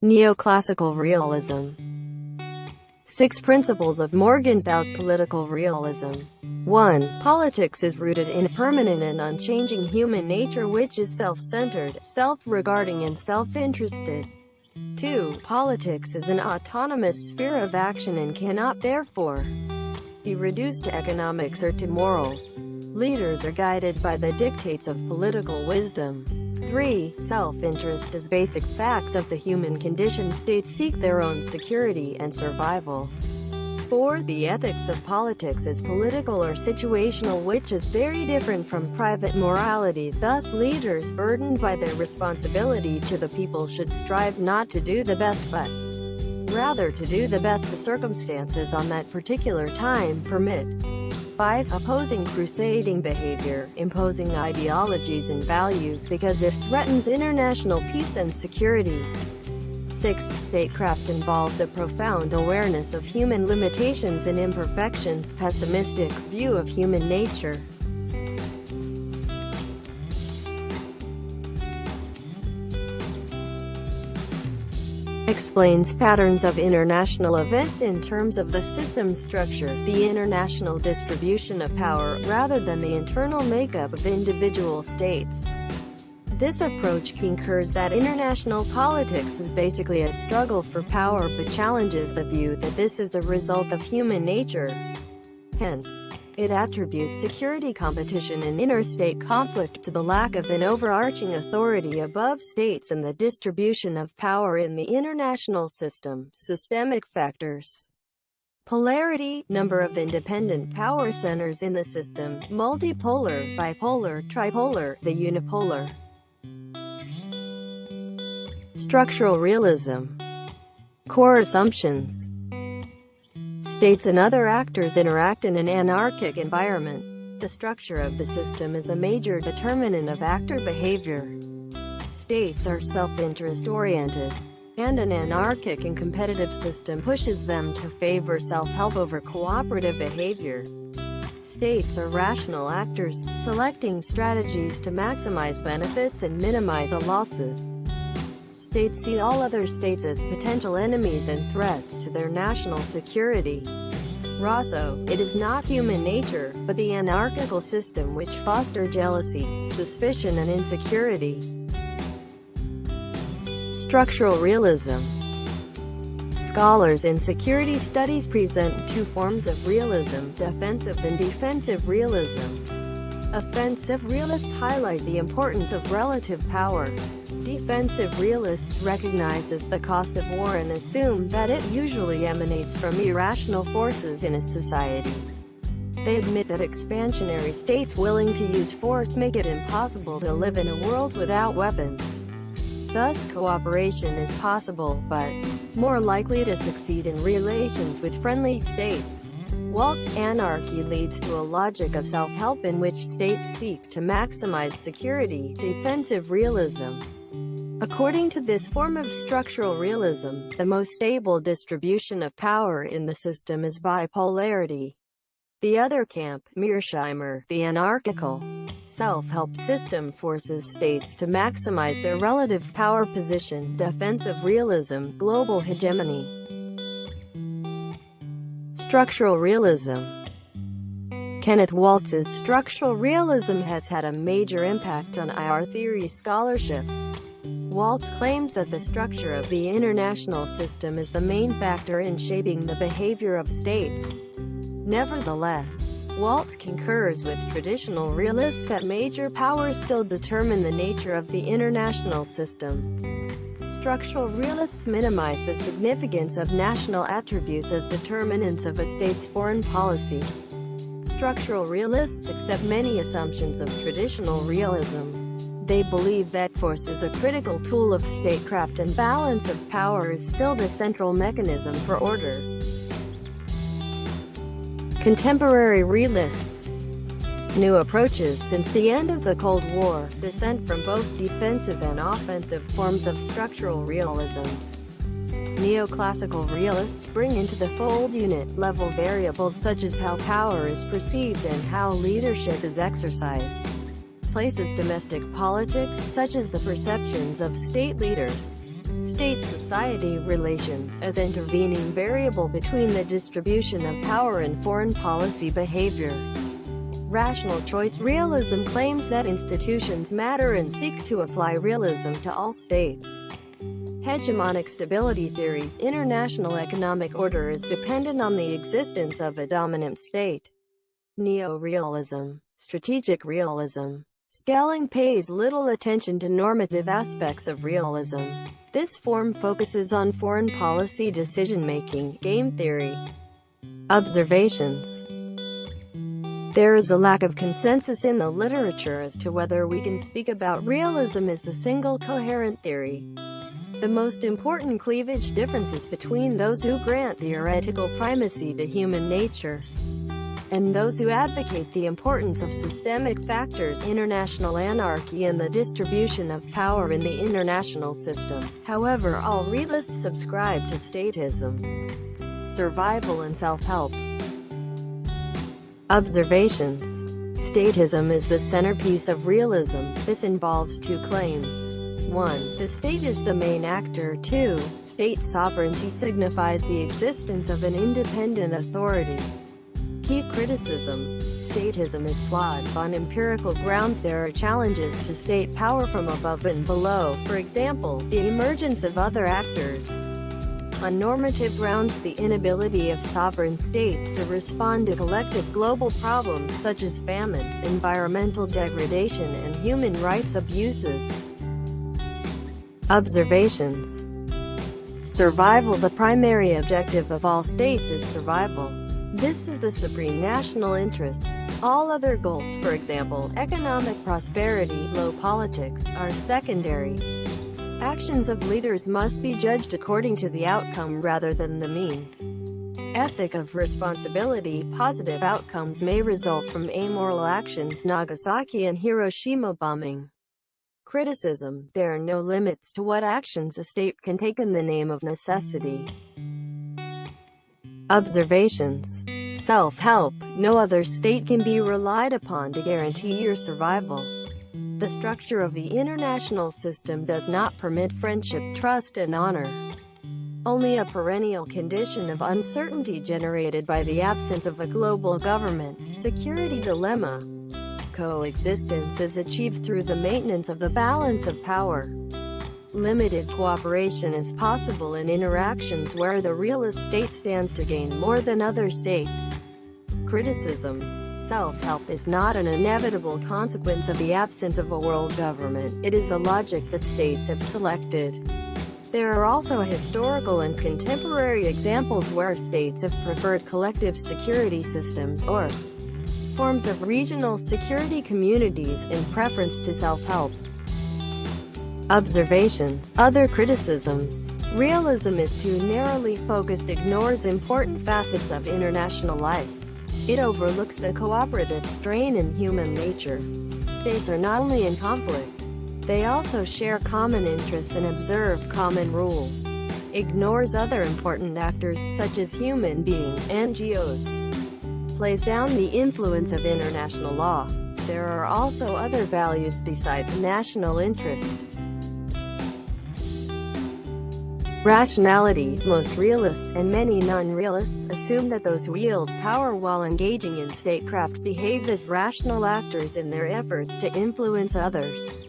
Neoclassical realism. 6 Principles of Morgenthau's political realism. 1. Politics is rooted in permanent and unchanging human nature which is self-centered, self-regarding and self-interested. 2. Politics is an autonomous sphere of action and cannot, therefore, be reduced to economics or to morals. Leaders are guided by the dictates of political wisdom. 3. Self-interest is basic facts of the human condition. States seek their own security and survival. 4. The ethics of politics is political or situational, which is very different from private morality. Thus, leaders burdened by their responsibility to the people should strive not to do the best but rather to do the best the circumstances on that particular time permit. 5. Opposing crusading behavior, imposing ideologies and values because it threatens international peace and security. 6. Statecraft involves a profound awareness of human limitations and imperfections, pessimistic view of human nature. Explains patterns of international events in terms of the system structure, the international distribution of power, rather than the internal makeup of individual states. This approach concurs that international politics is basically a struggle for power but challenges the view that this is a result of human nature. Hence, it attributes security competition and interstate conflict to the lack of an overarching authority above states and the distribution of power in the international system. Systemic factors. Polarity, number of independent power centers in the system, multipolar, bipolar, tripolar, the unipolar. Structural realism. Core assumptions. States and other actors interact in an anarchic environment. The structure of the system is a major determinant of actor behavior. States are self-interest oriented, and an anarchic and competitive system pushes them to favor self-help over cooperative behavior. States are rational actors, selecting strategies to maximize benefits and minimize losses. States see all other states as potential enemies and threats to their national security. Rosso, it is not human nature, but the anarchical system which foster jealousy, suspicion and insecurity. Structural realism. Scholars in security studies present 2 forms of realism, defensive and defensive realism. Offensive realists highlight the importance of relative power. Defensive realists recognizes the cost of war and assume that it usually emanates from irrational forces in a society. They admit that expansionary states willing to use force make it impossible to live in a world without weapons. Thus, cooperation is possible, but more likely to succeed in relations with friendly states. Walt's anarchy leads to a logic of self-help in which states seek to maximize security. Defensive realism. According to this form of structural realism, the most stable distribution of power in the system is bipolarity. The other camp, Mearsheimer, the anarchical self-help system, forces states to maximize their relative power position. Defensive realism, global hegemony. Structural realism. Kenneth Waltz's structural realism has had a major impact on IR theory scholarship. Waltz claims that the structure of the international system is the main factor in shaping the behavior of states. Nevertheless, Waltz concurs with traditional realists that major powers still determine the nature of the international system. Structural realists minimize the significance of national attributes as determinants of a state's foreign policy. Structural realists accept many assumptions of traditional realism. They believe that force is a critical tool of statecraft and balance of power is still the central mechanism for order. Contemporary realists. New approaches since the end of the Cold War, dissent from both defensive and offensive forms of structural realisms. Neoclassical realists bring into the fold unit-level variables such as how power is perceived and how leadership is exercised. Places domestic politics, such as the perceptions of state leaders, State-society relations as intervening variable between the distribution of power and foreign policy behavior. Rational choice realism claims that institutions matter and seek to apply realism to all states. Hegemonic stability theory, international economic order is dependent on the existence of a dominant state. Neo-realism, strategic realism. Schelling pays little attention to normative aspects of realism. This form focuses on foreign policy decision-making, game theory. Observations. There is a lack of consensus in the literature as to whether we can speak about realism as a single coherent theory. The most important cleavage differences between those who grant theoretical primacy to human nature and those who advocate the importance of systemic factors, international anarchy and the distribution of power in the international system. However, all realists subscribe to statism, survival and self-help. Observations. Statism is the centerpiece of realism. This involves two claims. 1. The state is the main actor. 2. State sovereignty signifies the existence of an independent authority. Key criticism. Statism is flawed. On empirical grounds there are challenges to state power from above and below, for example, the emergence of other actors. On normative grounds, the inability of sovereign states to respond to collective global problems such as famine, environmental degradation and human rights abuses. Observations. Survival. The primary objective of all states is survival. This is the supreme national interest. All other goals, for example, economic prosperity, low politics, are secondary. Actions of leaders must be judged according to the outcome rather than the means. Ethic of responsibility. Positive outcomes may result from amoral actions. Nagasaki and Hiroshima bombing. Criticism. There are no limits to what actions a state can take in the name of necessity. Observations. Self-help. No other state can be relied upon to guarantee your survival. The structure of the international system does not permit friendship, trust and honor. Only a perennial condition of uncertainty generated by the absence of a global government. Security dilemma. Coexistence is achieved through the maintenance of the balance of power. Limited cooperation is possible in interactions where the realist state stands to gain more than other states. Criticism. Self-help is not an inevitable consequence of the absence of a world government, it is a logic that states have selected. There are also historical and contemporary examples where states have preferred collective security systems or forms of regional security communities in preference to self-help. Observations. Other criticisms. Realism is too narrowly focused, ignores important facets of international life. It overlooks the cooperative strain in human nature. States are not only in conflict, they also share common interests and observe common rules. Ignores other important actors such as human beings, NGOs. Plays down the influence of international law. There are also other values besides national interest. Rationality. Most realists, and many non-realists, assume that those who wield power while engaging in statecraft behave as rational actors in their efforts to influence others.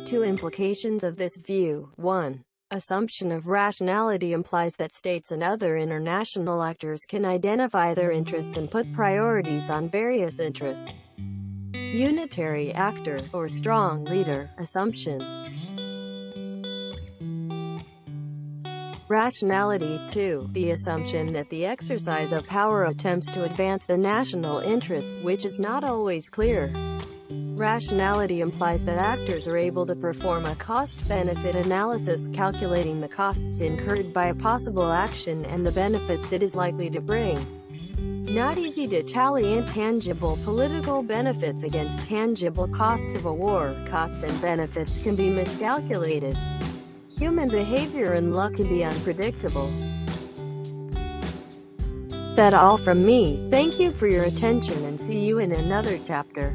Two implications of this view. 1. Assumption of rationality implies that states and other international actors can identify their interests and put priorities on various interests. Unitary actor, or strong leader, assumption. Rationality. 2. The assumption that the exercise of power attempts to advance the national interest, which is not always clear. Rationality implies that actors are able to perform a cost-benefit analysis calculating the costs incurred by a possible action and the benefits it is likely to bring. Not easy to tally intangible political benefits against tangible costs of a war. Costs and benefits can be miscalculated. Human behavior and luck can be unpredictable. That's all from me. Thank you for your attention and see you in another chapter.